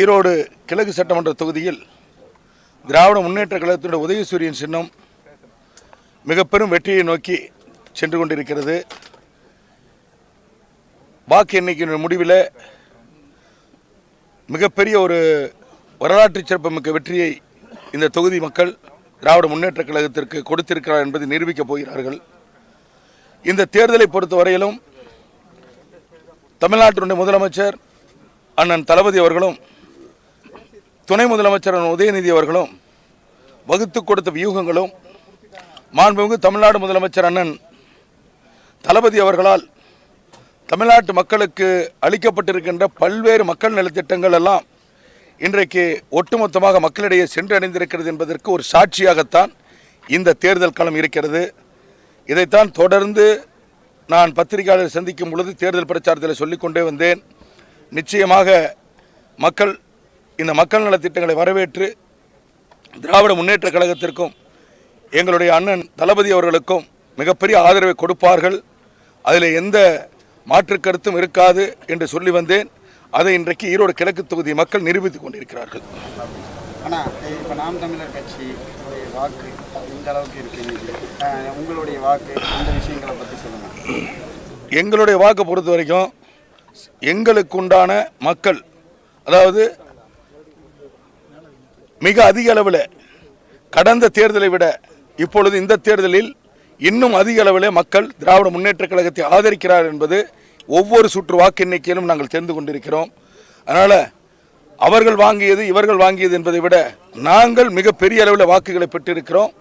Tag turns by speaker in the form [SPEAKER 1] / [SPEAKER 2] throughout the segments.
[SPEAKER 1] ஈரோடு கிழக்கு சட்டமன்ற தொகுதியில் திராவிட முன்னேற்ற கழகத்தினுடைய உதயசூரியன் சின்னம் மிக பெரும் வெற்றியை நோக்கி சென்று கொண்டிருக்கிறது. வாக்கு எண்ணிக்கையின் முடிவில் மிகப்பெரிய ஒரு வரலாற்று சிறப்புமிக்க வெற்றியை இந்த தொகுதி மக்கள் திராவிட முன்னேற்ற கழகத்திற்கு கொடுத்திருக்கிறார் என்பதை நிரூபிக்கப் போகிறார்கள். இந்த தேர்தலை பொறுத்தவரையிலும் தமிழ்நாட்டினுடைய முதலமைச்சர் அண்ணன் தளபதி அவர்களும் துணை முதலமைச்சர் உதயநிதி அவர்களும் வகுத்து கொடுத்த வியூகங்களும் மாண்புமிகு தமிழ்நாடு முதலமைச்சர் அண்ணன் தளபதி அவர்களால் தமிழ்நாட்டு மக்களுக்கு அளிக்கப்பட்டிருக்கின்ற பல்வேறு மக்கள் நலத்திட்டங்கள் எல்லாம் இன்றைக்கு ஒட்டுமொத்தமாக மக்களிடையே சென்றடைந்திருக்கிறது என்பதற்கு ஒரு சாட்சியாகத்தான் இந்த தேர்தல் களம் இருக்கிறது. இதைத்தான் தொடர்ந்து நான் பத்திரிகையாளர் சந்திக்கும் பொழுது தேர்தல் பிரச்சாரத்தில் சொல்லிக்கொண்டே வந்தேன். நிச்சயமாக மக்கள் இந்த மக்கள் நலத்திட்டங்களை வரவேற்று திராவிட முன்னேற்ற கழகத்திற்கும் எங்களுடைய அண்ணன் தளபதி அவர்களுக்கும் மிகப்பெரிய ஆதரவை கொடுப்பார்கள். அதில் எந்த மாற்று கருத்தும் இருக்காது என்று சொல்லி வந்தேன். அதை இன்றைக்கு ஈரோடு கிழக்கு தொகுதி மக்கள் நிரூபித்துக் கொண்டிருக்கிறார்கள்.
[SPEAKER 2] ஆனால் இப்போ நாம் தமிழர் கட்சி வாக்கு இந்த அளவுக்கு இருக்கு, உங்களுடைய வாக்கு அந்த விஷயங்களை பற்றி சொல்லுங்கள்.
[SPEAKER 1] எங்களுடைய வாக்கு பொறுத்த வரைக்கும் எங்களுக்கு உண்டான மக்கள், அதாவது மிக அதிக அளவில் கடந்த தேர்தலை விட இப்பொழுது இந்த தேர்தலில் இன்னும் அதிக அளவில் மக்கள் திராவிட முன்னேற்ற கழகத்தை ஆதரிக்கிறார் என்பது ஒவ்வொரு சுற்று வாக்கு எண்ணிக்கையிலும் நாங்கள் தெரிந்து கொண்டிருக்கிறோம். அதனால் அவர்கள் வாங்கியது இவர்கள் வாங்கியது என்பதை விட நாங்கள் மிகப்பெரிய அளவில் வாக்குகளை பெற்றிருக்கிறோம்.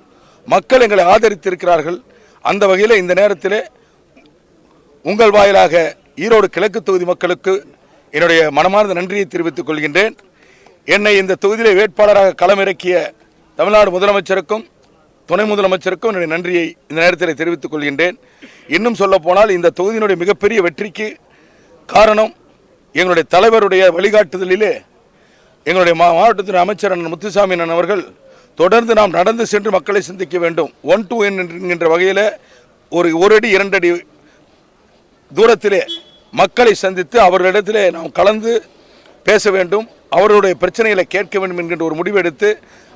[SPEAKER 1] மக்கள் எங்களை ஆதரித்திருக்கிறார்கள். அந்த வகையில் இந்த நேரத்தில் உங்கள் வாயிலாக ஈரோடு கிழக்கு தொகுதி மக்களுக்கு என்னுடைய மனமார்ந்த நன்றியை தெரிவித்துக் கொள்கின்றேன். என்னை இந்த தொகுதியிலே வேட்பாளராக களமிறக்கிய தமிழ்நாடு முதலமைச்சருக்கும் துணை முதலமைச்சருக்கும் என்னுடைய நன்றியை இந்த நேரத்தில் தெரிவித்துக் கொள்கின்றேன். இன்னும் சொல்ல போனால் இந்த தொகுதியினுடைய மிகப்பெரிய வெற்றிக்கு காரணம் எங்களுடைய தலைவருடைய வழிகாட்டுதலிலே எங்களுடைய மாவட்டத்தின் அமைச்சர் அண்ணன் முத்துசாமி அண்ணன் அவர்கள் தொடர்ந்து நாம் நடந்து சென்று மக்களை சந்திக்க வேண்டும், 1 to 1 என்கின்ற வகையில் ஒரு அடி 2 அடி தூரத்திலே மக்களை சந்தித்து அவர்களிடத்திலே நாம் கலந்து பேச வேண்டும், அவர்களுடைய பிரச்சனைகளை கேட்க வேண்டும் என்கின்ற ஒரு முடிவு எடுத்து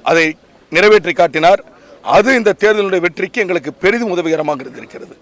[SPEAKER 1] அதை நிறைவேற்றி காட்டினார். அது இந்த தேர்தலுடைய வெற்றிக்கு எங்களுக்கு பெரிதும் உதவிகரமாக இருந்திருக்கிறது.